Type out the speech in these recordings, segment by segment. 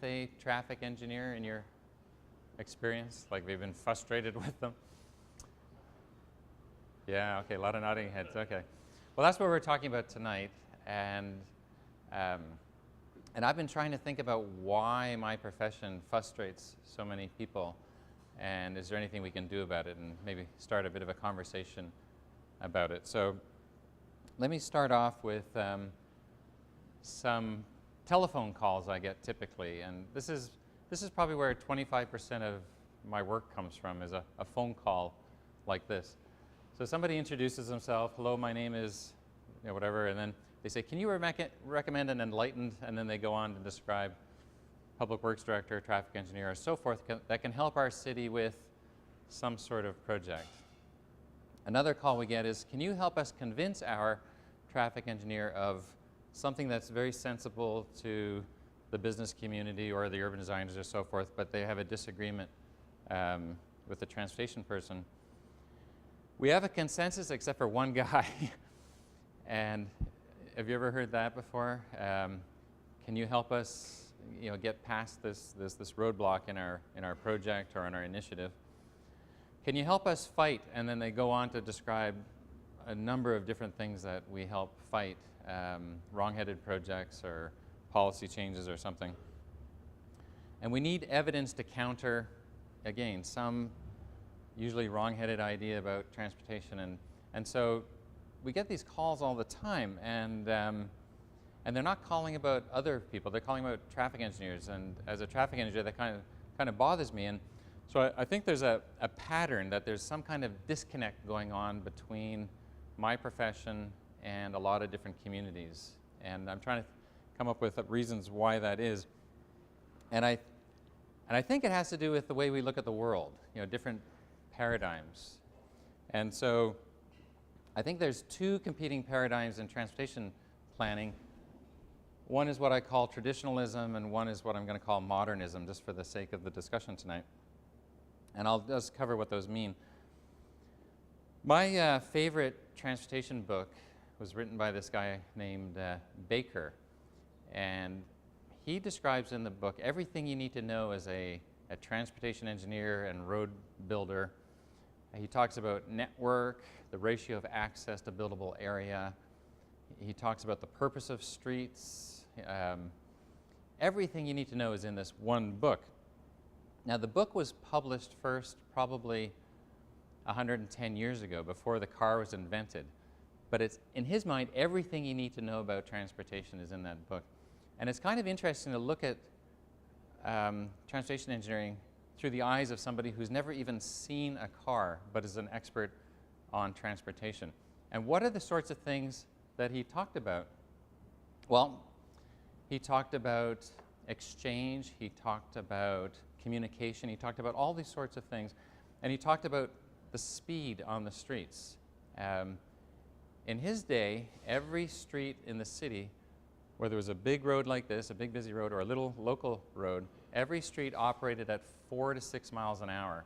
with a traffic engineer in your experience? Like they've been frustrated with them? Yeah, okay, a lot of nodding heads, okay. Well, that's what we're talking about tonight, and I've been trying to think about why my profession frustrates so many people, and is there anything we can do about it, and maybe start a bit of a conversation about it. So let me start off with some telephone calls I get typically, and this is probably where 25% of my work comes from, is a phone call like this. So somebody introduces themselves, hello, my name is, you know, whatever, and then they say, can you recommend an enlightened, and then they go on to describe public works director, traffic engineer, or so forth, that can help our city with some sort of project. Another call we get is, can you help us convince our traffic engineer of something that's very sensible to the business community or the urban designers or so forth, but they have a disagreement with the transportation person. We have a consensus except for one guy. And have you ever heard that before? Can you help us, you know, get past this roadblock in our project or in our initiative? Can you help us fight? And then they go on to describe a number of different things that we help fight, wrong-headed projects or policy changes or something. And we need evidence to counter, again, some usually wrong-headed idea about transportation. And so we get these calls all the time, and they're not calling about other people, they're calling about traffic engineers. And as a traffic engineer, that kind of bothers me. And so I think there's a pattern, that there's some kind of disconnect going on between my profession and a lot of different communities. And I'm trying to come up with reasons why that is. And I think it has to do with the way we look at the world, you know, different paradigms. And so I think there's two competing paradigms in transportation planning. One is what I call traditionalism, and one is what I'm going to call modernism, just for the sake of the discussion tonight. And I'll just cover what those mean. My favorite transportation book was written by this guy named Baker. And he describes in the book everything you need to know as a transportation engineer and road builder. He talks about network, the ratio of access to buildable area. He talks about the purpose of streets. Everything you need to know is in this one book. Now, the book was published first probably 110 years ago, before the car was invented. But it's, in his mind, everything you need to know about transportation is in that book. And it's kind of interesting to look at transportation engineering through the eyes of somebody who's never even seen a car, but is an expert on transportation. And what are the sorts of things that he talked about? Well, he talked about exchange, he talked about communication, he talked about all these sorts of things, and he talked about the speed on the streets. In his day, every street in the city, whether it was a big road like this, a big busy road, or a little local road, every street operated at 4 to 6 miles an hour,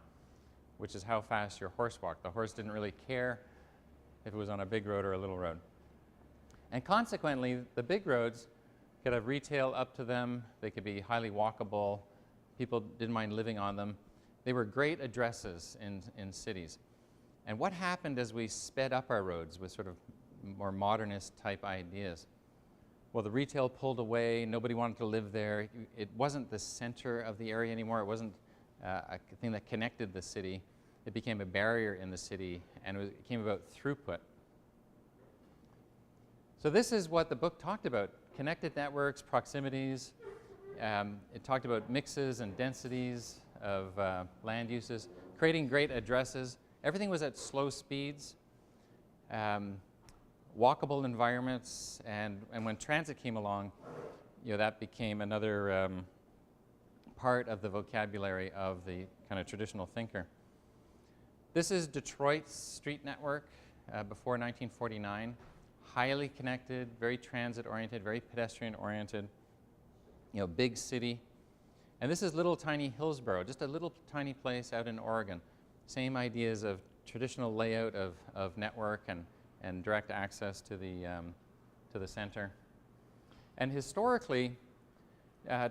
which is how fast your horse walked. The horse didn't really care if it was on a big road or a little road. And consequently, the big roads could have retail up to them. They could be highly walkable. People didn't mind living on them. They were great addresses in cities. And what happened as we sped up our roads with sort of more modernist type ideas? Well, the retail pulled away. Nobody wanted to live there. It wasn't the center of the area anymore. It wasn't a thing that connected the city. It became a barrier in the city, and it came about throughput. So this is what the book talked about: connected networks, proximities. It talked about mixes and densities of land uses, creating great addresses. Everything was at slow speeds, walkable environments, and when transit came along, you know, that became another part of the vocabulary of the kind of traditional thinker. This is Detroit's street network before 1949. Highly connected, very transit-oriented, very pedestrian-oriented, you know, big city. And this is little tiny Hillsborough, just a little tiny place out in Oregon. Same ideas of traditional layout of network and direct access to the center. And historically,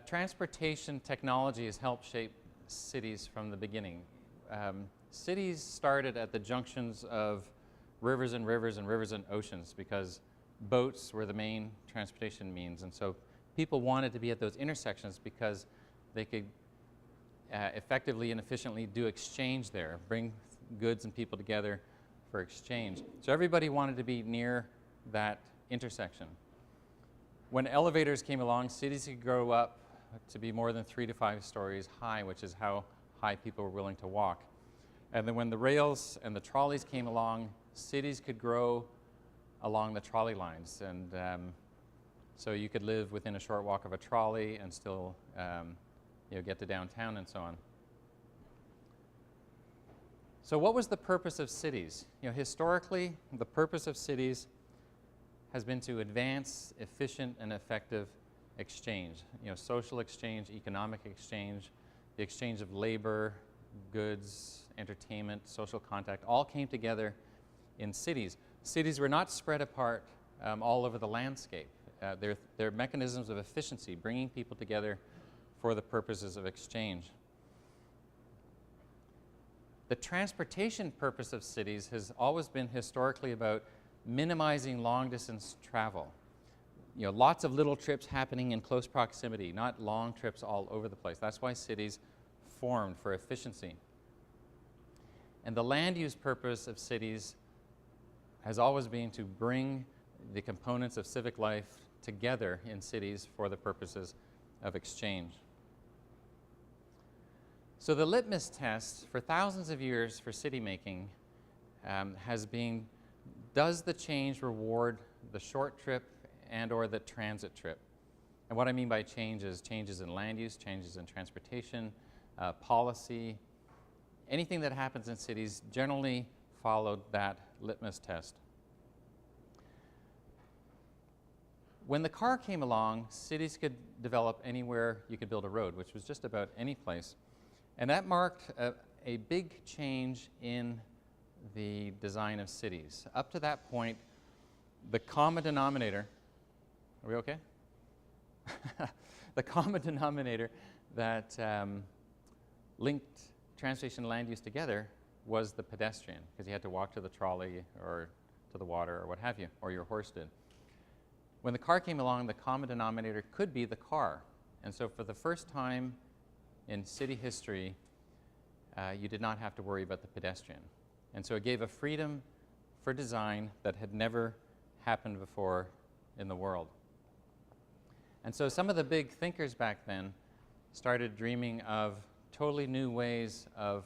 Transportation technology has helped shape cities from the beginning. Cities started at the junctions of rivers and rivers and rivers and oceans because boats were the main transportation means. And so people wanted to be at those intersections because they could effectively and efficiently do exchange there, bring goods and people together for exchange. So everybody wanted to be near that intersection. When elevators came along, cities could grow up to be more than 3 to 5 stories high, which is how high people were willing to walk. And then when the rails and the trolleys came along, cities could grow along the trolley lines. And so you could live within a short walk of a trolley and still get to downtown and so on. So what was the purpose of cities? Historically, the purpose of cities has been to advance efficient and effective exchange. Social exchange, economic exchange, the exchange of labor, goods, entertainment, social contact, all came together in cities. Cities were not spread apart all over the landscape. They're mechanisms of efficiency, bringing people together for the purposes of exchange. The transportation purpose of cities has always been historically about minimizing long-distance travel. Lots of little trips happening in close proximity, not long trips all over the place. That's why cities formed, for efficiency. And the land use purpose of cities has always been to bring the components of civic life together in cities for the purposes of exchange. So the litmus test for thousands of years for city making has been, does the change reward the short trip and or the transit trip? And what I mean by change is changes in land use, changes in transportation, policy. Anything that happens in cities generally followed that litmus test. When the car came along, cities could develop anywhere you could build a road, which was just about any place. And that marked a big change in the design of cities. Up to that point, the common denominator, are we okay? The common denominator that linked transportation and land use together was the pedestrian, because you had to walk to the trolley or to the water or what have you, or your horse did. When the car came along, the common denominator could be the car. And so for the first time in city history, you did not have to worry about the pedestrian. And so it gave a freedom for design that had never happened before in the world. And so some of the big thinkers back then started dreaming of totally new ways of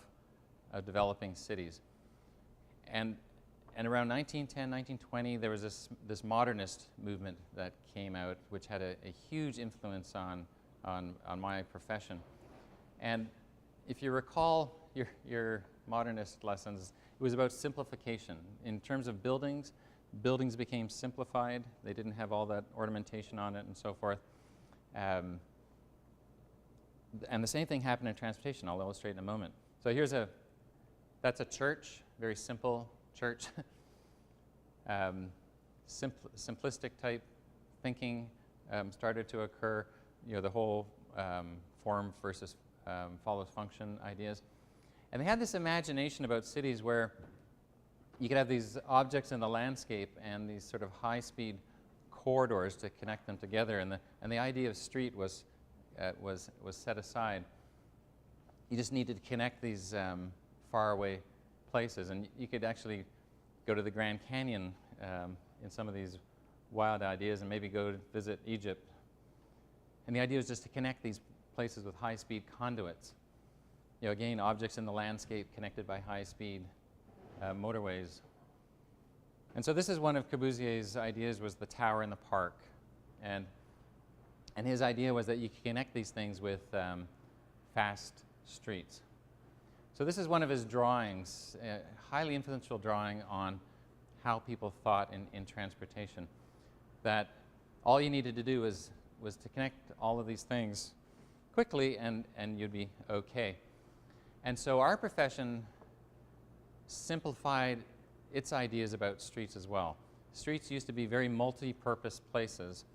developing cities. And around 1910, 1920, there was this modernist movement that came out, which had a huge influence on my profession. And if you recall your modernist lessons, it was about simplification. In terms of buildings, buildings became simplified. They didn't have all that ornamentation on it and so forth. And the same thing happened in transportation. I'll illustrate in a moment. So that's a church, very simple church. Simplistic type thinking started to occur. The whole form versus follows function ideas. And they had this imagination about cities where you could have these objects in the landscape and these sort of high-speed corridors to connect them together. And the idea of street was set aside. You just needed to connect these faraway places. And you could actually go to the Grand Canyon in some of these wild ideas and maybe go visit Egypt. And the idea was just to connect these places with high-speed conduits. Again, objects in the landscape connected by high-speed motorways. And so this is one of Corbusier's ideas, was the tower in the park. And his idea was that you could connect these things with fast streets. So this is one of his drawings, a highly influential drawing on how people thought in transportation, that all you needed to do was to connect all of these things quickly and you'd be okay. And so our profession simplified its ideas about streets as well. Streets used to be very multi-purpose places,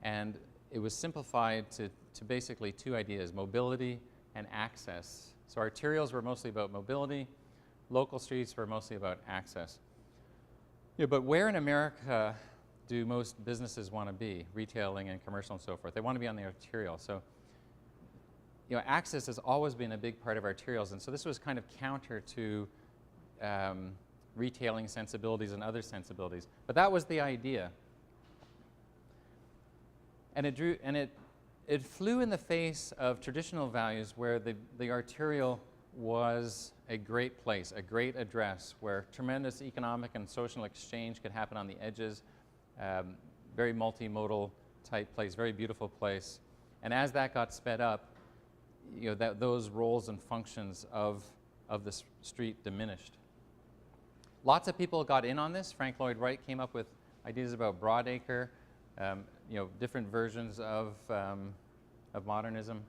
and it was simplified to basically two ideas, mobility and access. So arterials were mostly about mobility, local streets were mostly about access. But where in America do most businesses want to be, retailing and commercial and so forth? They want to be on the arterial. So access has always been a big part of arterials, and so this was kind of counter to retailing sensibilities and other sensibilities. But that was the idea. And it flew in the face of traditional values where the arterial was a great place, a great address where tremendous economic and social exchange could happen on the edges, very multimodal type place, very beautiful place. And as that got sped up, those roles and functions of the street diminished. Lots of people got in on this. Frank Lloyd Wright came up with ideas about Broadacre, different versions of modernism.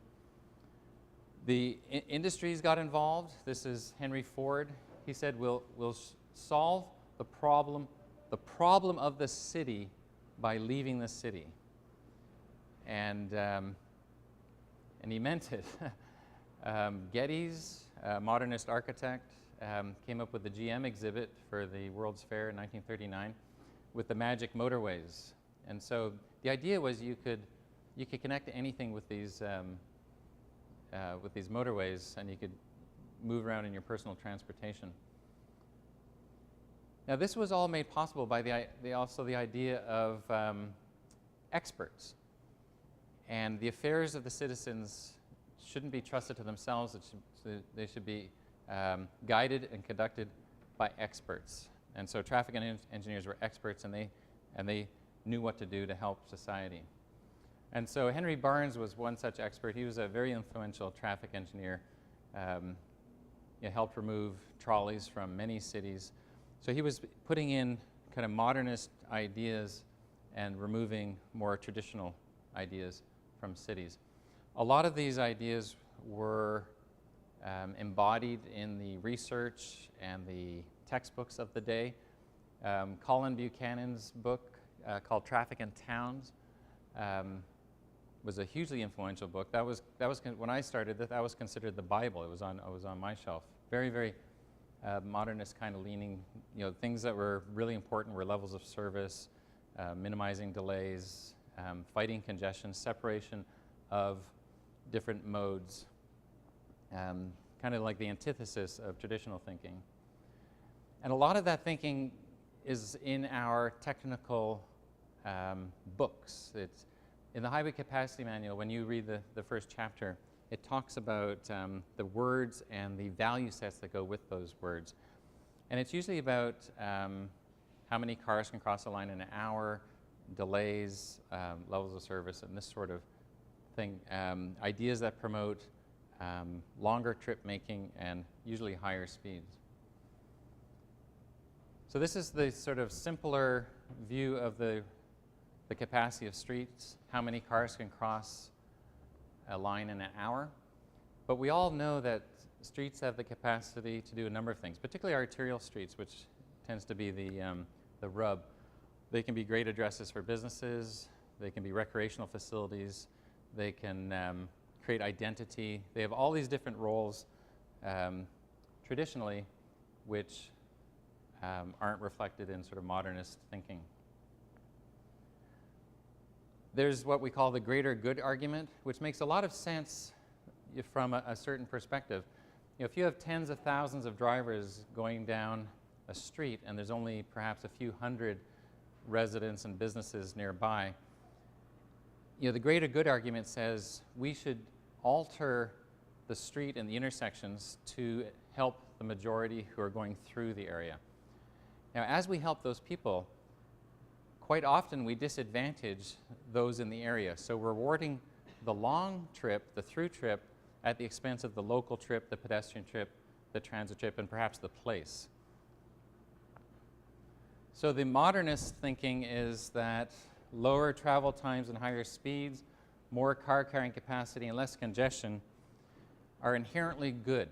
The industries got involved. This is Henry Ford. He said, we'll solve the problem of the city by leaving the city. And he meant it. Geddes, a modernist architect, came up with the GM exhibit for the World's Fair in 1939 with the magic motorways. And so the idea was you could connect to anything with these motorways, and you could move around in your personal transportation. Now, this was all made possible by also the idea of experts. And the affairs of the citizens shouldn't be trusted to themselves. They should be guided and conducted by experts. And so traffic engineers were experts, and they knew what to do to help society. And so Henry Barnes was one such expert. He was a very influential traffic engineer. He helped remove trolleys from many cities. So he was putting in kind of modernist ideas and removing more traditional ideas from cities. A lot of these ideas were embodied in the research and the textbooks of the day. Colin Buchanan's book called Traffic in Towns was a hugely influential book. That was when I started. That was considered the Bible. It was on my shelf. Very, very modernist kind of leaning. Things that were really important were levels of service, minimizing delays, fighting congestion, separation of different modes, kind of like the antithesis of traditional thinking. And a lot of that thinking is in our technical books. It's in the Highway Capacity Manual. When you read the first chapter, it talks about the words and the value sets that go with those words. And it's usually about how many cars can cross a line in an hour, delays, levels of service, and this sort of thing. Ideas that promote longer trip making and usually higher speeds. So this is the sort of simpler view of the capacity of streets, how many cars can cross a line in an hour. But we all know that streets have the capacity to do a number of things, particularly arterial streets, which tends to be the rub. They can be great addresses for businesses. They can be recreational facilities. They can create identity. They have all these different roles traditionally, which aren't reflected in sort of modernist thinking. There's what we call the greater good argument, which makes a lot of sense from a certain perspective. If you have tens of thousands of drivers going down a street and there's only perhaps a few hundred residents and businesses nearby, the greater good argument says we should alter the street and the intersections to help the majority who are going through the area. Now, as we help those people, quite often we disadvantage those in the area. So we're rewarding the long trip, the through trip, at the expense of the local trip, the pedestrian trip, the transit trip, and perhaps the place. So the modernist thinking is that lower travel times and higher speeds, more car carrying capacity and less congestion are inherently good.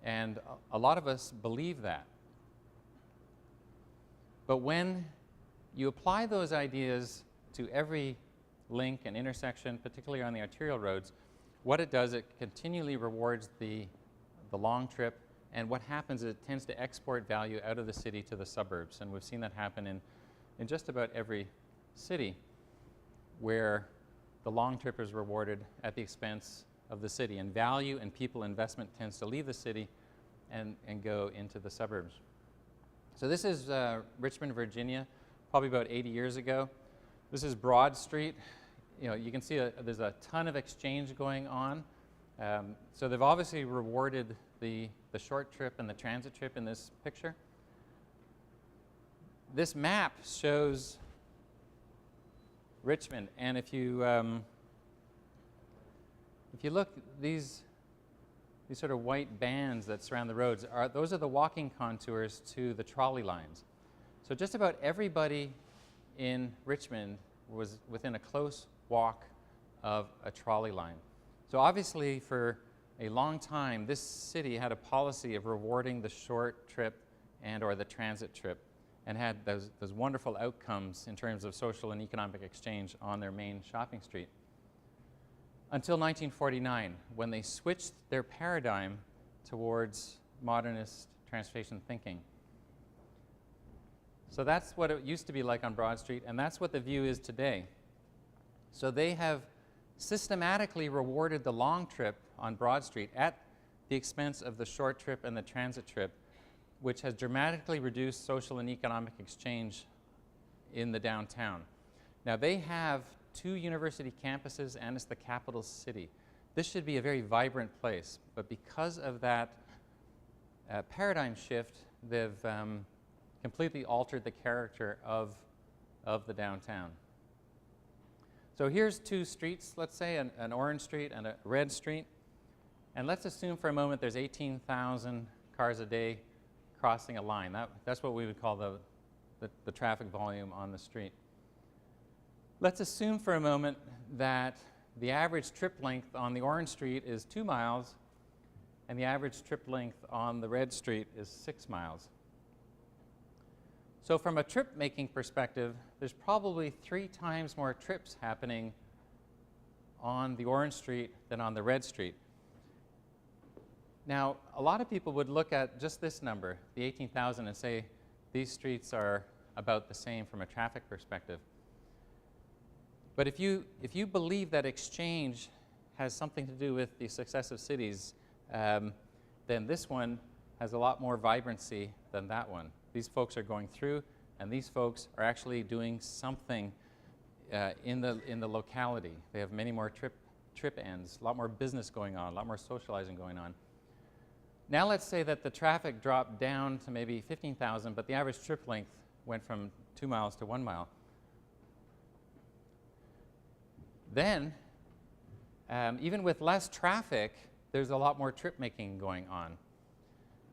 And a lot of us believe that. But when you apply those ideas to every link and intersection, particularly on the arterial roads, what it does, it continually rewards the long trip, and what happens is it tends to export value out of the city to the suburbs, and we've seen that happen in just about every city where the long trip is rewarded at the expense of the city, and value and people investment tends to leave the city and go into the suburbs. So this is Richmond, Virginia, probably about 80 years ago. This is Broad Street. You know, you can see there's a ton of exchange going on. So they've obviously rewarded the short trip and the transit trip in this picture. This map shows Richmond, and if you look, these sort of white bands that surround the roads, those are the walking contours to the trolley lines. So just about everybody in Richmond was within a close walk of a trolley line. So obviously for a long time, this city had a policy of rewarding the short trip and or the transit trip, and had those wonderful outcomes in terms of social and economic exchange on their main shopping street. Until 1949, when they switched their paradigm towards modernist transportation thinking. So that's what it used to be like on Broad Street, and that's what the view is today. So they have systematically rewarded the long trip on Broad Street at the expense of the short trip and the transit trip, which has dramatically reduced social and economic exchange in the downtown. Now they have 2 university campuses, and it's the capital city. This should be a very vibrant place, but because of that paradigm shift, they've completely altered the character of the downtown. So here's 2 streets, let's say, an orange street and a red street. And let's assume for a moment there's 18,000 cars a day crossing a line. That's what we would call the traffic volume on the street. Let's assume for a moment that the average trip length on the orange street is 2 miles, and the average trip length on the red street is 6 miles. So from a trip-making perspective, there's probably 3 times more trips happening on the orange street than on the red street. Now, a lot of people would look at just this number, the 18,000, and say these streets are about the same from a traffic perspective. But if you believe that exchange has something to do with the success of cities, then this one has a lot more vibrancy than that one. These folks are going through, and these folks are actually doing something in the locality. They have many more trip ends, a lot more business going on, a lot more socializing going on. Now let's say that the traffic dropped down to maybe 15,000, but the average trip length went from 2 miles to 1 mile. Then, even with less traffic, there's a lot more trip making going on.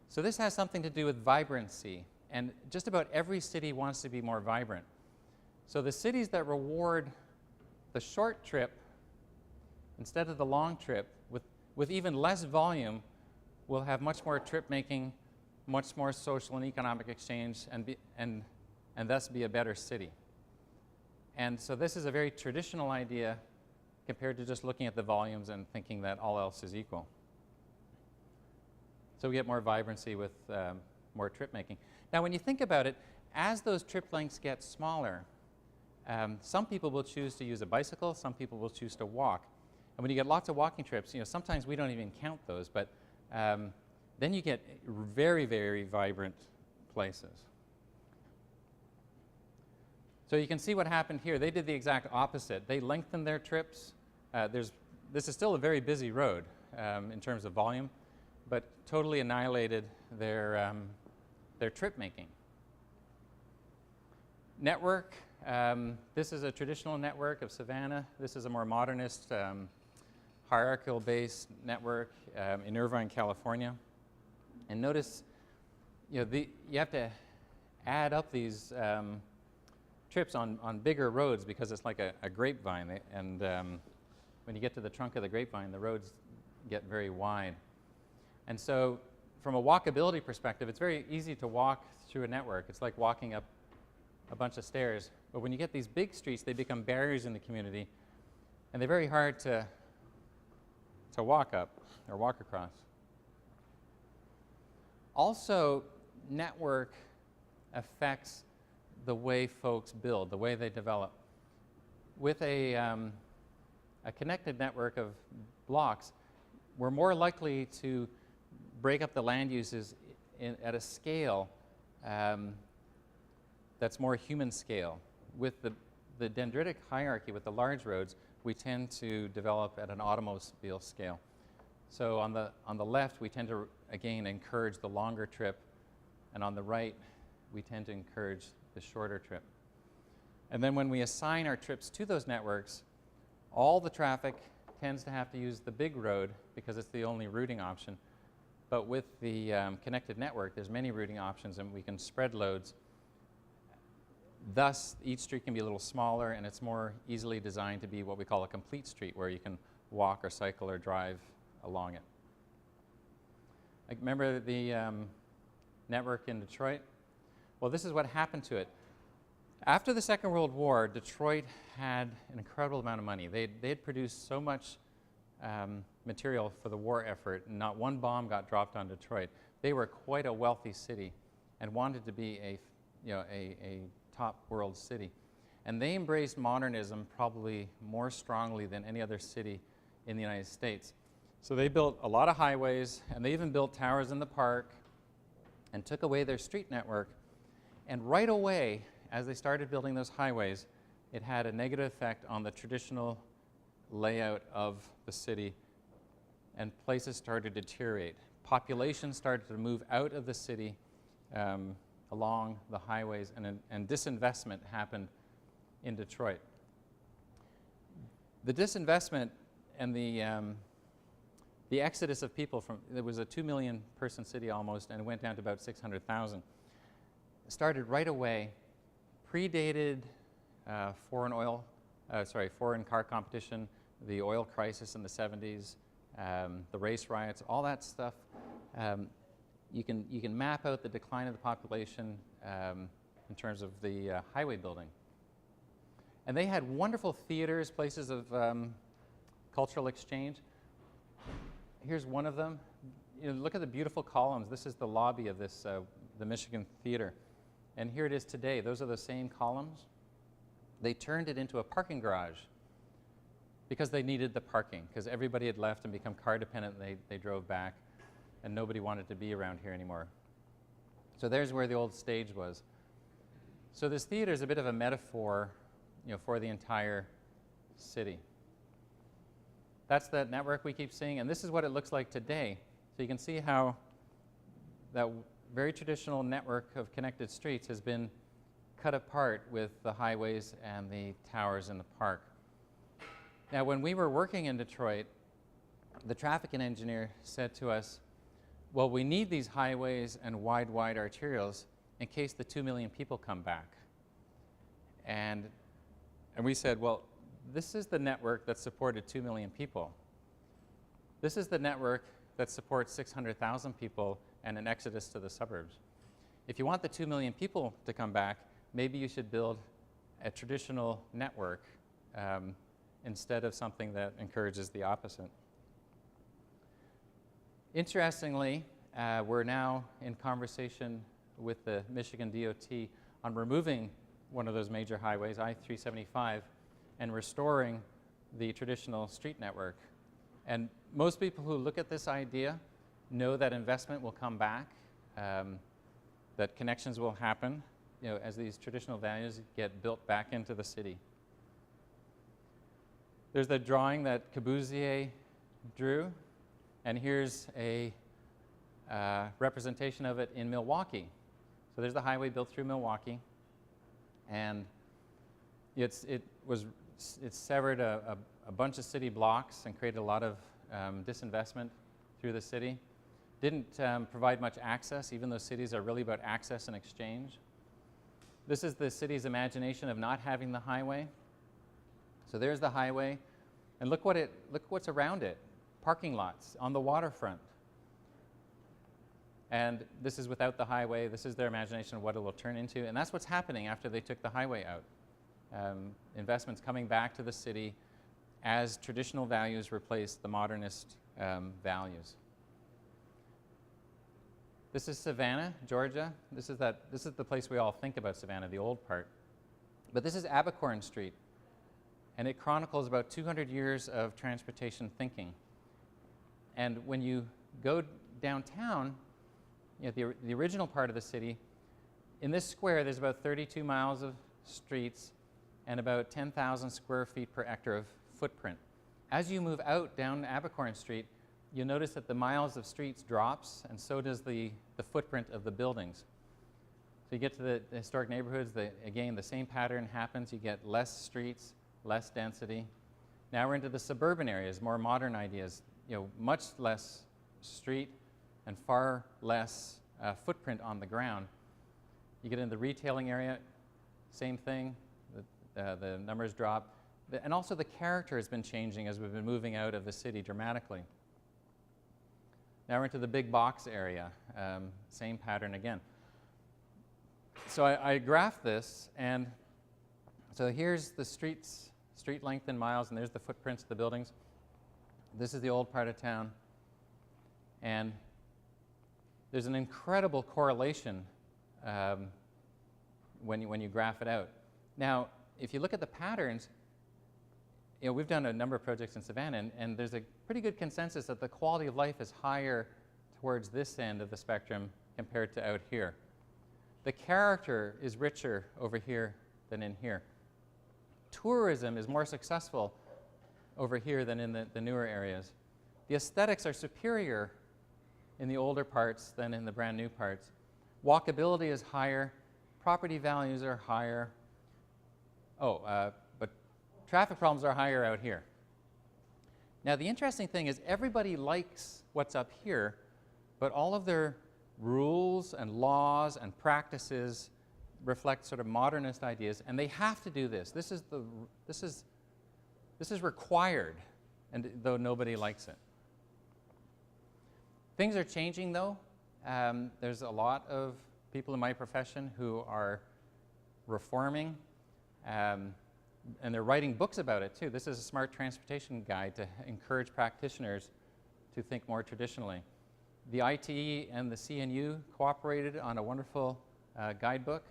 So this has something to do with vibrancy, and just about every city wants to be more vibrant. So the cities that reward the short trip instead of the long trip with even less volume will have much more trip making, much more social and economic exchange, and thus be a better city. And so this is a very traditional idea compared to just looking at the volumes and thinking that all else is equal. So we get more vibrancy with more trip making. Now when you think about it, as those trip lengths get smaller, some people will choose to use a bicycle, some people will choose to walk. And when you get lots of walking trips, sometimes we don't even count those, but then you get very, very vibrant places. So you can see what happened here. They did the exact opposite. They lengthened their trips. This is still a very busy road in terms of volume, but totally annihilated their trip making. Network. This is a traditional network of Savannah. This is a more modernist, hierarchical-based network in Irvine, California. And notice, you have to add up these trips on bigger roads because it's like a grapevine. And when you get to the trunk of the grapevine, the roads get very wide. And so from a walkability perspective, it's very easy to walk through a network. It's like walking up a bunch of stairs. But when you get these big streets, they become barriers in the community And they're very hard to walk up or walk across. Also, network affects the way folks build, the way they develop. With a connected network of blocks, we're more likely to break up the land uses at a scale that's more human scale. With the dendritic hierarchy, with the large roads, we tend to develop at an automobile scale. So on the left, we tend to, again, encourage the longer trip, and on the right, we tend to encourage the shorter trip. And then when we assign our trips to those networks, all the traffic tends to have to use the big road because it's the only routing option. But with the connected network, there's many routing options, and we can spread loads. Thus, each street can be a little smaller, and it's more easily designed to be what we call a complete street, where you can walk or cycle or drive along it. Like, remember the network in Detroit? Well, this is what happened to it. After the Second World War, Detroit had an incredible amount of money. They'd produced so much material for the war effort, and not one bomb got dropped on Detroit. They were quite a wealthy city and wanted to be a top world city. And they embraced modernism probably more strongly than any other city in the United States. So they built a lot of highways, and they even built towers in the park and took away their street network. And right away, as they started building those highways, it had a negative effect on the traditional layout of the city, and places started to deteriorate. Population started to move out of the city along the highways, and disinvestment happened in Detroit. The disinvestment and the exodus of people from, there was a 2 million person city almost, and it went down to about 600,000. It started right away, predated foreign car competition, the oil crisis in the 70s, the race riots, all that stuff. You can map out the decline of the population in terms of the highway building. And they had wonderful theaters, places of cultural exchange. Here's one of them. You know, look at the beautiful columns. This is the lobby of this, the Michigan Theater. And here it is today. Those are the same columns. They turned it into a parking garage because they needed the parking, because everybody had left and become car dependent, and they drove back, and nobody wanted to be around here anymore. So there's where the old stage was. So this theater is a bit of a metaphor, for the entire city. That's that network we keep seeing, and this is what it looks like today. So you can see how that very traditional network of connected streets has been cut apart with the highways and the towers in the park. Now, when we were working in Detroit, the traffic engineer said to us, well, we need these highways and wide arterials in case the 2 million people come back. And we said, well, this is the network that supported 2 million people. This is the network that supports 600,000 people and an exodus to the suburbs. If you want the 2 million people to come back, maybe you should build a traditional network instead of something that encourages the opposite. Interestingly, we're now in conversation with the Michigan DOT on removing one of those major highways, I-375, and restoring the traditional street network. And most people who look at this idea know that investment will come back, that connections will happen, as these traditional values get built back into the city. There's the drawing that Corbusier drew, and here's a representation of it in Milwaukee. So there's the highway built through Milwaukee, and it severed a bunch of city blocks and created a lot of disinvestment through the city. Didn't provide much access, even though cities are really about access and exchange. This is the city's imagination of not having the highway. So there's the highway, and look what's around it. Parking lots on the waterfront. And this is without the highway. This is their imagination of what it will turn into, and that's what's happening after they took the highway out. Investments coming back to the city, as traditional values replace the modernist values. This is Savannah, Georgia. This is the place we all think about Savannah, the old part. But this is Abercorn Street, and it chronicles about 200 years of transportation thinking. And when you go downtown, you know, the original part of the city, in this square there's about 32 miles of streets and about 10,000 square feet per hectare of footprint. As you move out down Abercorn Street, you'll notice that the miles of streets drops, and so does the footprint of the buildings. So you get to the historic neighborhoods, again, the same pattern happens. You get less streets, less density. Now we're into the suburban areas, more modern ideas. You know, much less street and far less footprint on the ground. You get into the retailing area, same thing. The numbers drop. And also the character has been changing as we've been moving out of the city dramatically. Now we're into the big box area, same pattern again. So I graphed this, and so here's the street length in miles, and there's the footprints of the buildings. This is the old part of town, and there's an incredible correlation when you graph it out. Now, if you look at the patterns, you know, we've done a number of projects in Savannah, and there's a pretty good consensus that the quality of life is higher towards this end of the spectrum compared to out here. The character is richer over here than in here. Tourism is more successful over here than in the newer areas. The aesthetics are superior in the older parts than in the brand new parts. Walkability is higher. Property values are higher. But traffic problems are higher out here. Now, the interesting thing is everybody likes what's up here, but all of their rules and laws and practices reflect sort of modernist ideas, and they have to do this. This is required, and though nobody likes it. Things are changing, though. There's a lot of people in my profession who are reforming, and they're writing books about it, too. This is a smart transportation guide to encourage practitioners to think more traditionally. The ITE and the CNU cooperated on a wonderful guidebook,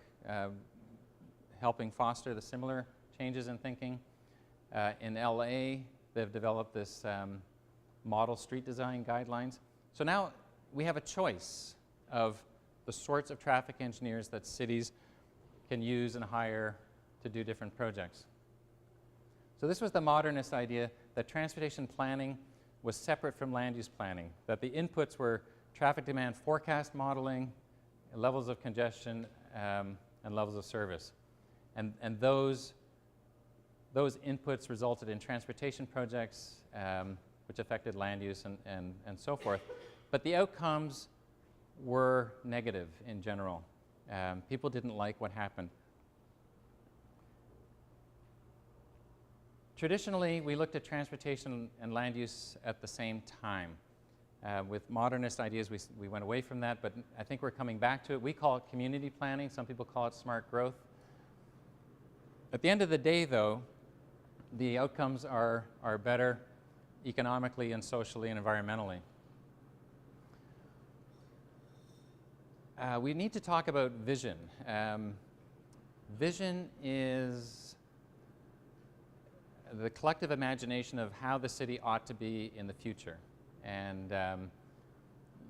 helping foster the similar changes in thinking. In LA, they've developed this model street design guidelines. So now we have a choice of the sorts of traffic engineers that cities can use and hire to do different projects. So this was the modernist idea that transportation planning was separate from land use planning, that the inputs were traffic demand forecast modeling, levels of congestion, and levels of service. And those inputs resulted in transportation projects, which affected land use and so forth. But the outcomes were negative in general. People didn't like what happened. Traditionally, we looked at transportation and land use at the same time. With modernist ideas, we went away from that, but I think we're coming back to it. We call it community planning. Some people call it smart growth. At the end of the day, though, the outcomes are better economically and socially and environmentally. We need to talk about vision. Vision is the collective imagination of how the city ought to be in the future. And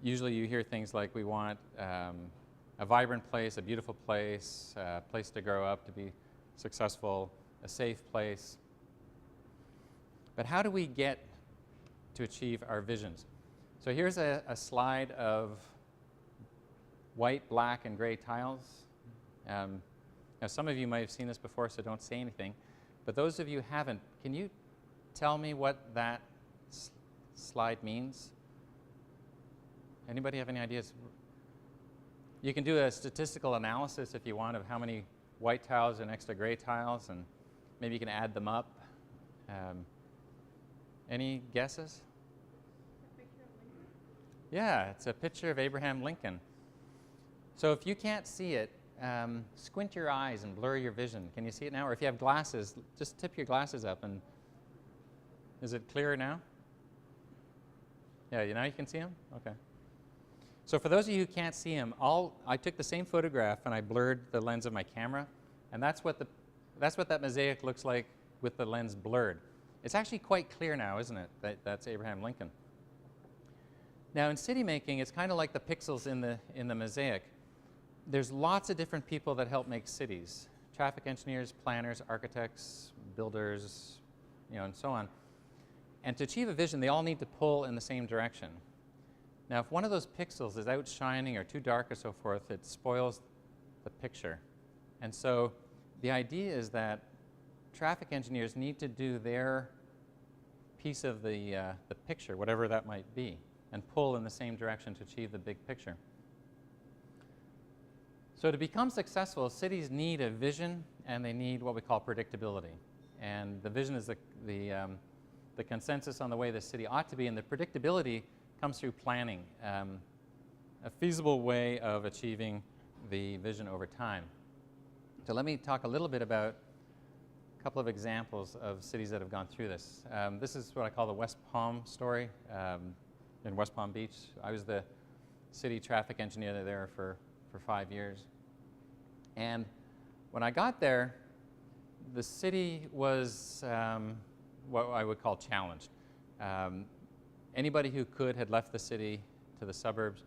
usually you hear things like we want a vibrant place, a beautiful place, a place to grow up, to be successful, a safe place. But how do we get to achieve our visions? So here's a slide of white, black, and gray tiles. Now some of you might have seen this before, so don't say anything. But those of you who haven't, can you tell me what that slide means? Anybody have any ideas? You can do a statistical analysis if you want of how many white tiles and extra gray tiles, and maybe you can add them up. Any guesses? A picture of Lincoln? Yeah, it's a picture of Abraham Lincoln. So if you can't see it, squint your eyes and blur your vision. Can you see it now? Or if you have glasses, just tip your glasses up and Is it clearer now? Yeah, now you can see him? Okay. So for those of you who can't see him, I took the same photograph and I blurred the lens of my camera, and that's what that mosaic looks like with the lens blurred. It's actually quite clear now, isn't it? That's Abraham Lincoln. Now in city making, it's kind of like the pixels in the mosaic. There's lots of different people that help make cities. Traffic engineers, planners, architects, builders, and so on. And to achieve a vision, they all need to pull in the same direction. Now, if one of those pixels is outshining or too dark or so forth, it spoils the picture. And so the idea is that traffic engineers need to do their piece of the picture, whatever that might be, and pull in the same direction to achieve the big picture. So to become successful, cities need a vision and they need what we call predictability. And the vision is the consensus on the way the city ought to be, and the predictability comes through planning, a feasible way of achieving the vision over time. So let me talk a little bit about a couple of examples of cities that have gone through this. This is what I call the West Palm story in West Palm Beach. I was the city traffic engineer there for 5 years. And when I got there, the city was what I would call challenged. Anybody who could had left the city to the suburbs.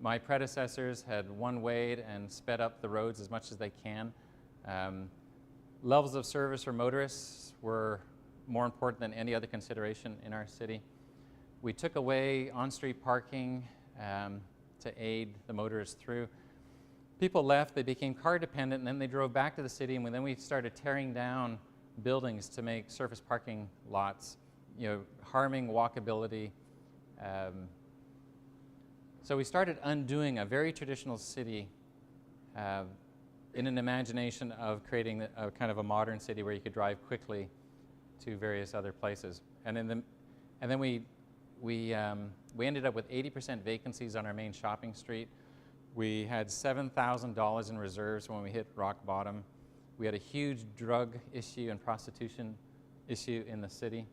My predecessors had one-wayed and sped up the roads as much as they can. Levels of service for motorists were more important than any other consideration in our city. We took away on-street parking to aid the motorists through. People left, they became car dependent, and then they drove back to the city, and then we started tearing down buildings to make surface parking lots, harming walkability. So we started undoing a very traditional city in an imagination of creating a kind of a modern city where you could drive quickly to various other places. And then we ended up with 80% vacancies on our main shopping street. We had $7,000 in reserves when we hit rock bottom. We had a huge drug issue and prostitution issue in the city.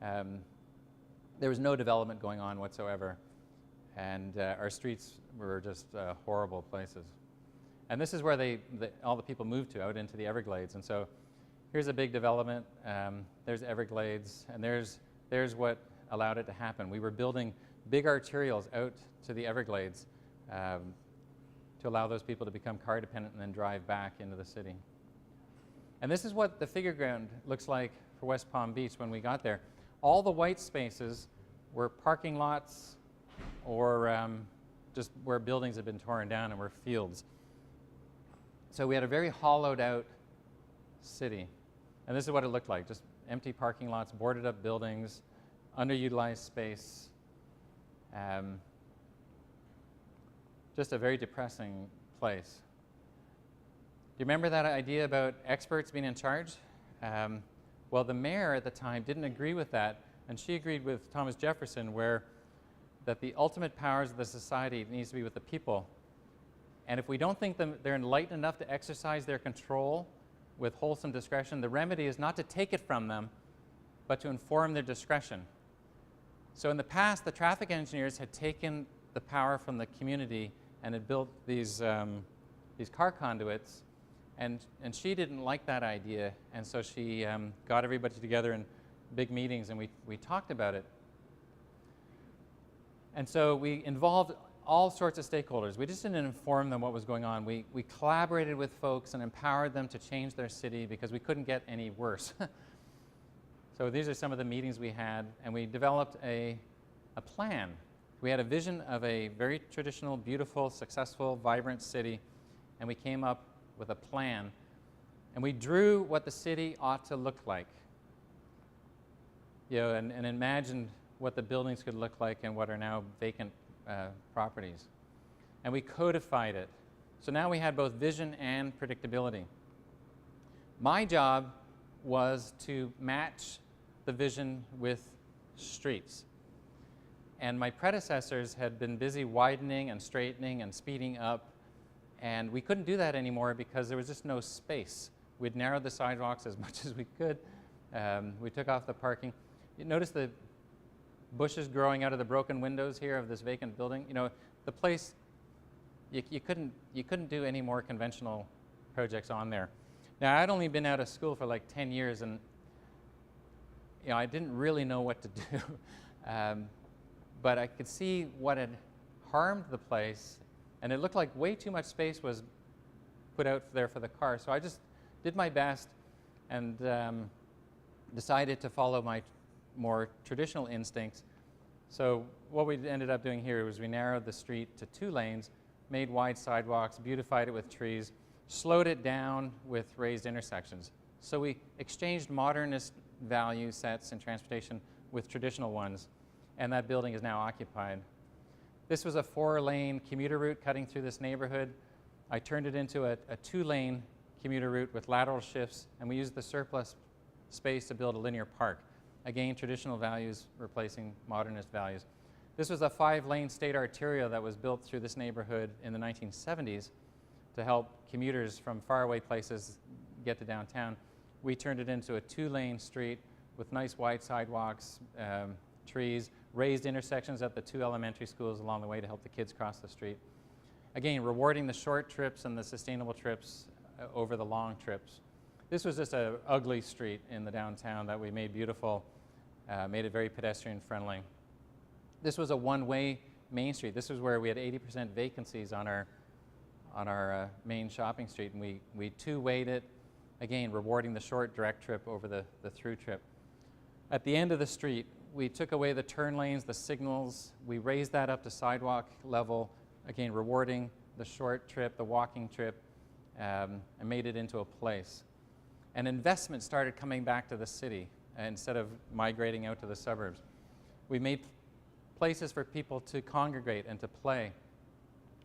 There was no development going on whatsoever, and our streets were just horrible places. And this is where all the people moved to, out into the Everglades. And so here's a big development. There's Everglades, and there's what allowed it to happen. We were building big arterials out to the Everglades to allow those people to become car dependent and then drive back into the city. And this is what the figure ground looks like for West Palm Beach when we got there. All the white spaces were parking lots or just where buildings had been torn down and were fields. So we had a very hollowed out city. And this is what it looked like, just empty parking lots, boarded up buildings, underutilized space. Just a very depressing place. Do you remember that idea about experts being in charge? Well, the mayor at the time didn't agree with that, and she agreed with Thomas Jefferson that the ultimate powers of the society needs to be with the people. And if we don't think they're enlightened enough to exercise their control with wholesome discretion, the remedy is not to take it from them, but to inform their discretion. So in the past, the traffic engineers had taken the power from the community and had built these car conduits, and she didn't like that idea, and so she got everybody together in big meetings, and we talked about it. And so we involved all sorts of stakeholders. We just didn't inform them what was going on. We collaborated with folks and empowered them to change their city because we couldn't get any worse. So these are some of the meetings we had, and we developed a plan. We had a vision of a very traditional, beautiful, successful, vibrant city, and we came up with a plan. And we drew what the city ought to look like, and imagined what the buildings could look like and what are now vacant properties. And we codified it. So now we had both vision and predictability. My job was to match the vision with streets. And my predecessors had been busy widening and straightening and speeding up, and we couldn't do that anymore because there was just no space. We'd narrowed the sidewalks as much as we could. We took off the parking. You notice the bushes growing out of the broken windows here of this vacant building. You know, the place, you couldn't do any more conventional projects on there. Now, I'd only been out of school for like 10 years, and you know, I didn't really know what to do. But I could see what had harmed the place, and it looked like way too much space was put out there for the car. So I just did my best and decided to follow my more traditional instincts. So what we ended up doing here was we narrowed the street to 2 lanes, made wide sidewalks, beautified it with trees, slowed it down with raised intersections. So we exchanged modernist value sets in transportation with traditional ones, and that building is now occupied. This was a 4-lane commuter route cutting through this neighborhood. I turned it into a 2-lane commuter route with lateral shifts, and we used the surplus space to build a linear park. Again, traditional values replacing modernist values. This was a 5-lane state arterial that was built through this neighborhood in the 1970s to help commuters from faraway places get to downtown. We turned it into a 2-lane street with nice wide sidewalks, trees, raised intersections at the 2 elementary schools along the way to help the kids cross the street. Again, rewarding the short trips and the sustainable trips over the long trips. This was just an ugly street in the downtown that we made beautiful, made it very pedestrian friendly. This was a 1-way main street. This was where we had 80% vacancies on our main shopping street, and we 2-wayed it, again, rewarding the short direct trip over the through trip. At the end of the street, we took away the turn lanes, the signals, we raised that up to sidewalk level, again, rewarding the short trip, the walking trip, and made it into a place. And investment started coming back to the city instead of migrating out to the suburbs. We made places for people to congregate and to play.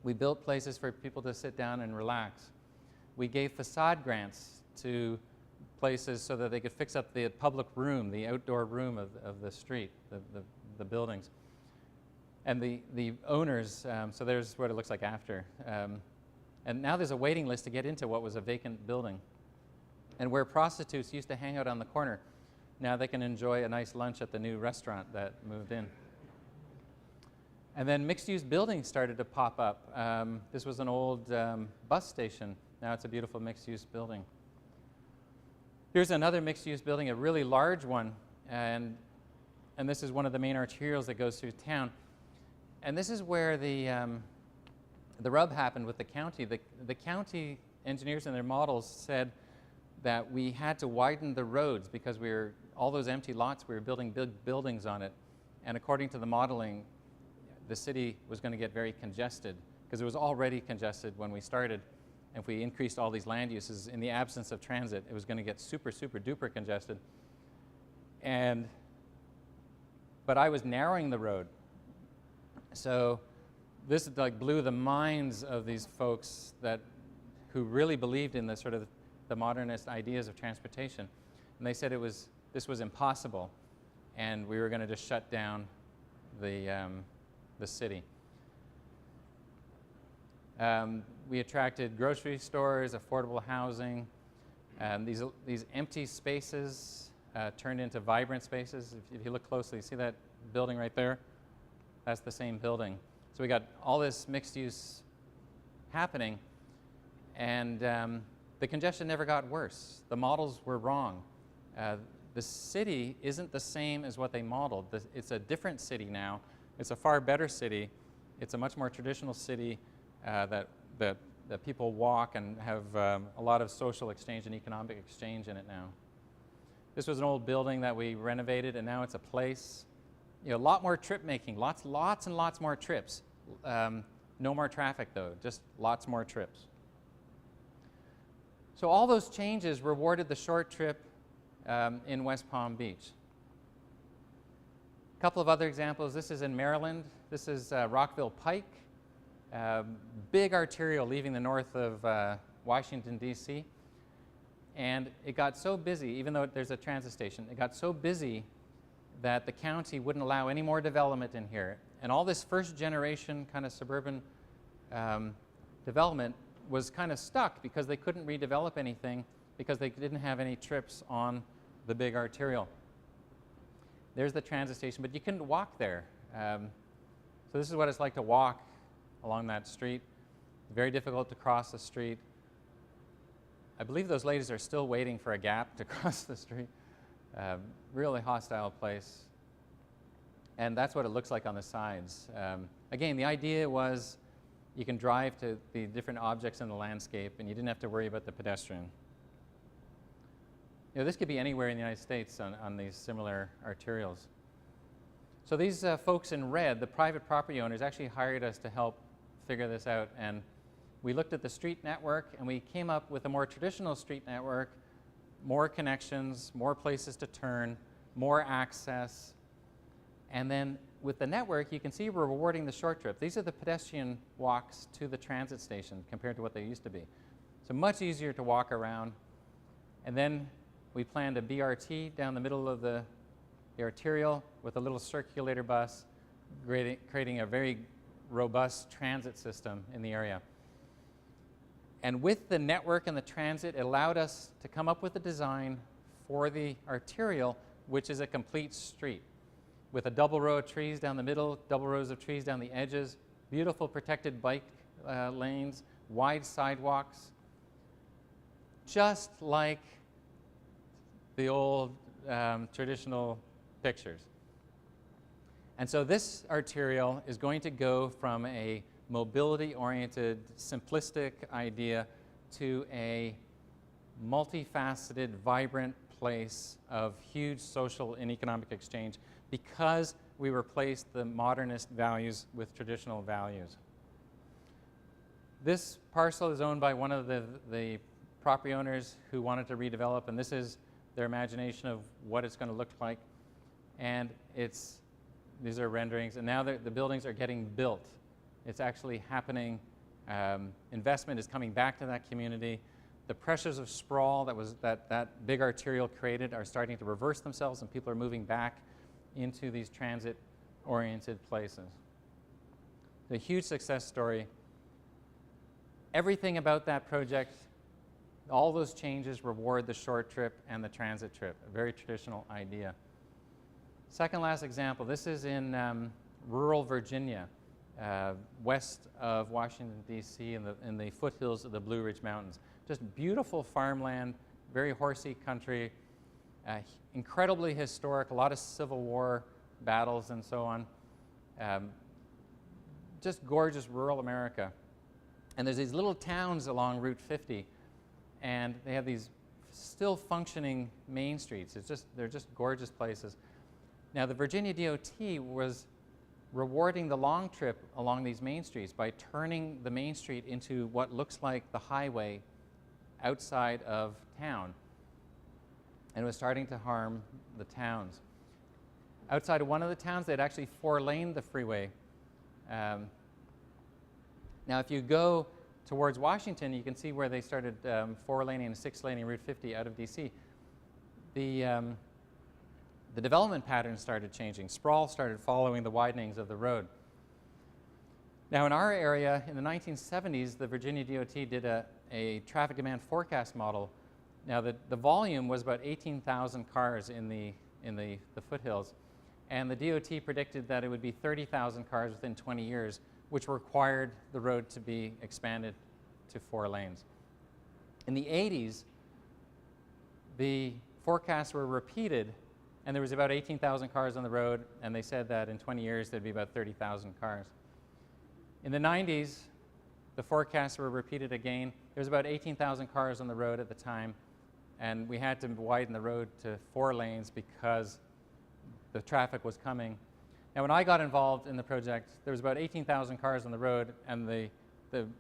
We built places for people to sit down and relax. We gave facade grants to places so that they could fix up the public room, the outdoor room of the street, the buildings. And the owners, so there's what it looks like after. And now there's a waiting list to get into what was a vacant building. And where prostitutes used to hang out on the corner, now they can enjoy a nice lunch at the new restaurant that moved in. And then mixed-use buildings started to pop up. This was an old bus station. Now it's a beautiful mixed-use building. Here's another mixed-use building, a really large one, and this is one of the main arterials that goes through town. And this is where the rub happened with the county. The county engineers in their models said that we had to widen the roads because all those empty lots, we were building big buildings on it. And according to the modeling, the city was going to get very congested because it was already congested when we started. And if we increased all these land uses in the absence of transit, it was going to get super, super duper congested. But I was narrowing the road. So this like blew the minds of these folks who really believed in the sort of the modernist ideas of transportation. And they said this was impossible, and we were going to just shut down the city. We attracted grocery stores, affordable housing. These empty spaces turned into vibrant spaces. If you look closely, see that building right there? That's the same building. So we got all this mixed use happening, and the congestion never got worse. The models were wrong. The city isn't the same as what they modeled. It's a different city now. It's a far better city. It's a much more traditional city that people walk and have a lot of social exchange and economic exchange in it now. This was an old building that we renovated, and now it's a place. You know, a lot more trip making, lots and lots more trips. No more traffic though, just lots more trips. So all those changes rewarded the short trip in West Palm Beach. A couple of other examples. This is in Maryland. This is Rockville Pike. Big arterial leaving the north of Washington, D.C. And it got so busy, even though there's a transit station, it got so busy that the county wouldn't allow any more development in here. And all this first generation kind of suburban development was kind of stuck because they couldn't redevelop anything because they didn't have any trips on the big arterial. There's the transit station, but you couldn't walk there. So this is what it's like to walk along that street. Very difficult to cross the street. I believe those ladies are still waiting for a gap to cross the street. Really hostile place. And that's what it looks like on the sides. Again, the idea was you can drive to the different objects in the landscape and you didn't have to worry about the pedestrian. You know, this could be anywhere in the United States on these similar arterials. So these folks in red, the private property owners, actually hired us to help figure this out. And we looked at the street network and we came up with a more traditional street network, more connections, more places to turn, more access. And then with the network, you can see we're rewarding the short trip. These are the pedestrian walks to the transit station compared to what they used to be. So much easier to walk around. And then we planned a BRT down the middle of the arterial with a little circulator bus, creating a very robust transit system in the area. And with the network and the transit, it allowed us to come up with a design for the arterial, which is a complete street, with a double row of trees down the middle, double rows of trees down the edges, beautiful protected bike lanes, wide sidewalks, just like the old traditional pictures. And so this arterial is going to go from a mobility-oriented, simplistic idea to a multifaceted, vibrant place of huge social and economic exchange because we replaced the modernist values with traditional values. This parcel is owned by one of the property owners who wanted to redevelop, and this is their imagination of what it's going to look like. And these are renderings, and now the buildings are getting built. It's actually happening. Investment is coming back to that community. The pressures of sprawl that big arterial created are starting to reverse themselves, and people are moving back into these transit-oriented places. It's a huge success story. Everything about that project, all those changes reward the short trip and the transit trip, a very traditional idea. Second last example, this is in rural Virginia, west of Washington, D.C., in the foothills of the Blue Ridge Mountains. Just beautiful farmland, very horsey country, incredibly historic, a lot of Civil War battles and so on. Just gorgeous rural America. And there's these little towns along Route 50, and they have these still functioning main streets. They're just gorgeous places. Now, the Virginia DOT was rewarding the long trip along these main streets by turning the main street into what looks like the highway outside of town. And it was starting to harm the towns. Outside of one of the towns, they'd actually four-laned the freeway. Now, if you go towards Washington, you can see where they started four-laning and six-laning Route 50 out of D.C. The development patterns started changing. Sprawl started following the widenings of the road. Now, in our area, in the 1970s, the Virginia DOT did a traffic demand forecast model. Now, the volume was about 18,000 cars in the foothills, and the DOT predicted that it would be 30,000 cars within 20 years, which required the road to be expanded to 4 lanes. In the 80s, the forecasts were repeated, and there was about 18,000 cars on the road, and they said that in 20 years there'd be about 30,000 cars. In the 90s, the forecasts were repeated again. There was about 18,000 cars on the road at the time, and we had to widen the road to 4 lanes because the traffic was coming. Now, when I got involved in the project, there was about 18,000 cars on the road, and the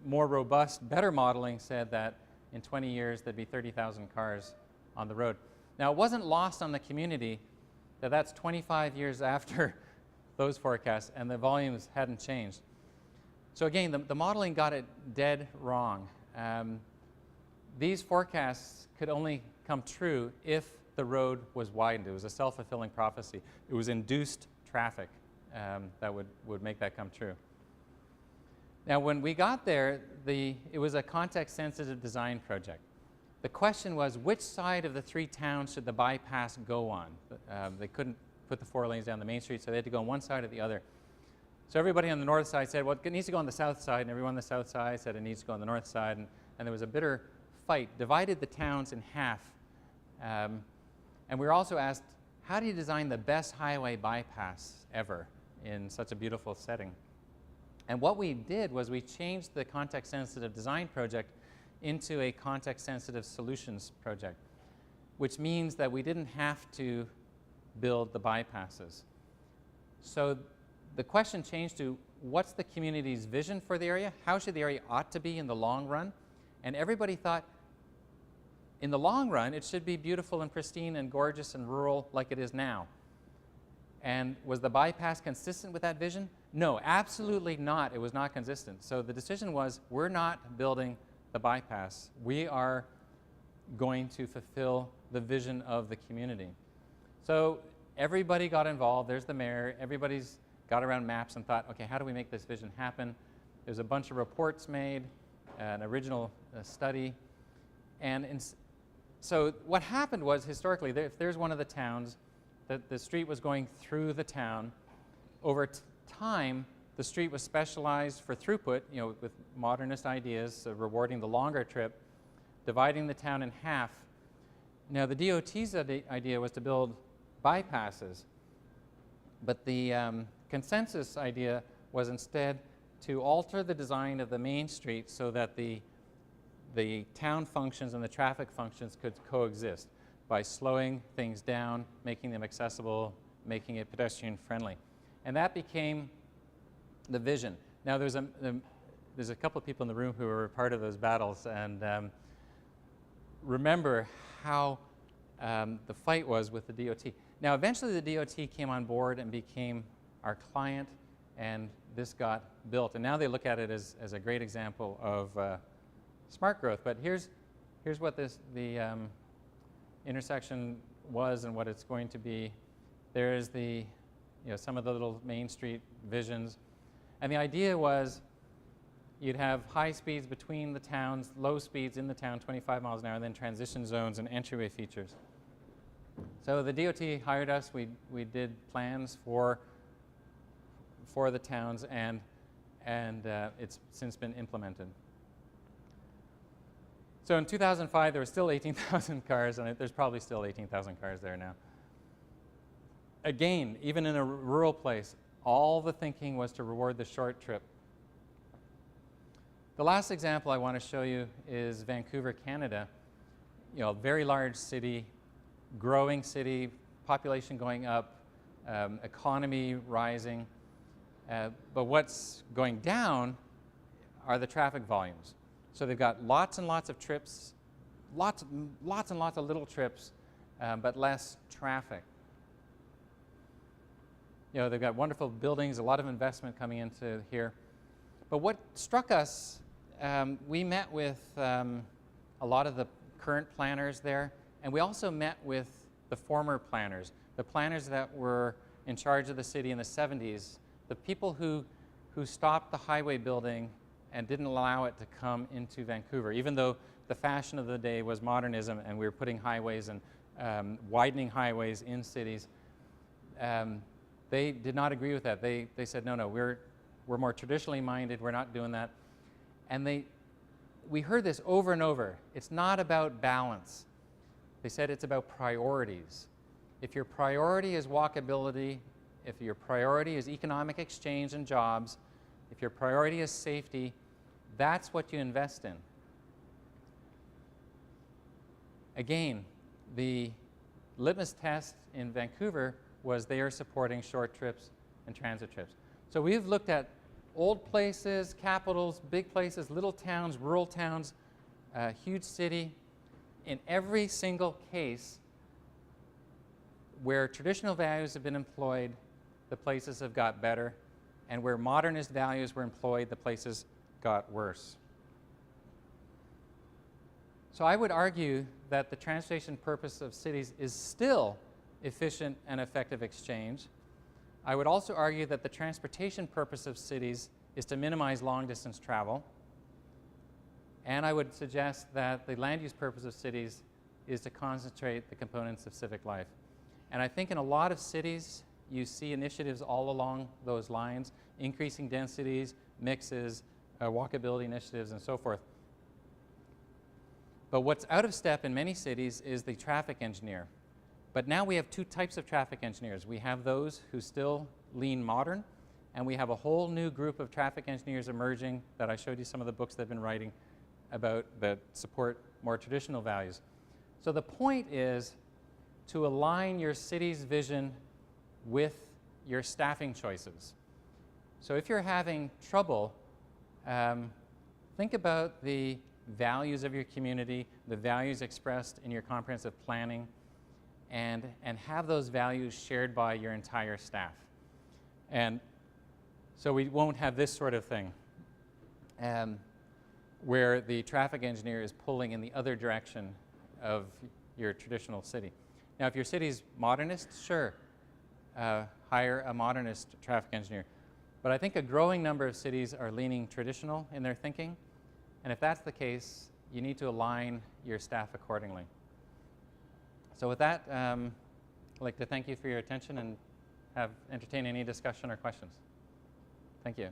more robust, better modeling said that in 20 years there'd be 30,000 cars on the road. Now, it wasn't lost on the community that that's 25 years after those forecasts, and the volumes hadn't changed. So again, the modeling got it dead wrong. These forecasts could only come true if the road was widened. It was a self-fulfilling prophecy. It was induced traffic that would make that come true. Now, when we got there, it was a context-sensitive design project. The question was, which side of the 3 towns should the bypass go on? They couldn't put the 4 lanes down the main street, so they had to go on one side or the other. So everybody on the north side said, well, it needs to go on the south side, and everyone on the south side said it needs to go on the north side, and there was a bitter fight, divided the towns in half. And we were also asked, how do you design the best highway bypass ever in such a beautiful setting? And what we did was we changed the context-sensitive design project into a context-sensitive solutions project, which means that we didn't have to build the bypasses. So the question changed to, what's the community's vision for the area? How should the area ought to be in the long run? And everybody thought, in the long run, it should be beautiful and pristine and gorgeous and rural like it is now. And was the bypass consistent with that vision? No, absolutely not. It was not consistent. So the decision was, we're not building the bypass. We are going to fulfill the vision of the community. So everybody got involved. There's the mayor. Everybody's got around maps and thought, okay, how do we make this vision happen? There's a bunch of reports made, an original study. So what happened was, historically, if there's one of the towns, that the street was going through the town. Over time, the street was specialized for throughput, with modernist ideas, rewarding the longer trip, dividing the town in half. Now, the DOT's idea was to build bypasses, but the consensus idea was instead to alter the design of the main street so that the town functions and the traffic functions could coexist by slowing things down, making them accessible, making it pedestrian friendly. And that became the vision. Now there's a couple of people in the room who were part of those battles, and remember how the fight was with the DOT. Now eventually the DOT came on board and became our client, and this got built. And now they look at it as a great example of smart growth. But here's what the intersection was and what it's going to be. There is some of the little Main Street visions. And the idea was you'd have high speeds between the towns, low speeds in the town, 25 miles an hour, and then transition zones and entryway features. So the DOT hired us. We did plans for the towns, and it's since been implemented. So in 2005, there were still 18,000 cars, and there's probably still 18,000 cars there now. Again, even in a rural place, all the thinking was to reward the short trip. The last example I want to show you is Vancouver, Canada. A very large city, growing city, population going up, economy rising. But what's going down are the traffic volumes. So they've got lots and lots of trips, lots and lots of little trips, but less traffic. They've got wonderful buildings, a lot of investment coming into here. But what struck us, we met with a lot of the current planners there, and we also met with the former planners, the planners that were in charge of the city in the 70s, the people who stopped the highway building and didn't allow it to come into Vancouver, even though the fashion of the day was modernism and we were putting highways and widening highways in cities. They did not agree with that. They said, no, we're more traditionally minded, we're not doing that. And we heard this over and over. It's not about balance. They said it's about priorities. If your priority is walkability, if your priority is economic exchange and jobs, if your priority is safety, that's what you invest in. Again, the litmus test in Vancouver was they are supporting short trips and transit trips. So we've looked at old places, capitals, big places, little towns, rural towns, huge city. In every single case where traditional values have been employed, the places have got better, and where modernist values were employed, the places got worse. So I would argue that the transportation purpose of cities is still efficient and effective exchange. I would also argue that the transportation purpose of cities is to minimize long-distance travel. And I would suggest that the land use purpose of cities is to concentrate the components of civic life. And I think in a lot of cities, you see initiatives all along those lines, increasing densities, mixes, walkability initiatives, and so forth. But what's out of step in many cities is the traffic engineer. But now we have two types of traffic engineers. We have those who still lean modern, and we have a whole new group of traffic engineers emerging that I showed you some of the books they've been writing about that support more traditional values. So the point is to align your city's vision with your staffing choices. So if you're having trouble, think about the values of your community, the values expressed in your comprehensive planning, and have those values shared by your entire staff. And so we won't have this sort of thing where the traffic engineer is pulling in the other direction of your traditional city. Now, if your city's modernist, sure, hire a modernist traffic engineer. But I think a growing number of cities are leaning traditional in their thinking. And if that's the case, you need to align your staff accordingly. So with that, I'd like to thank you for your attention and entertain any discussion or questions. Thank you.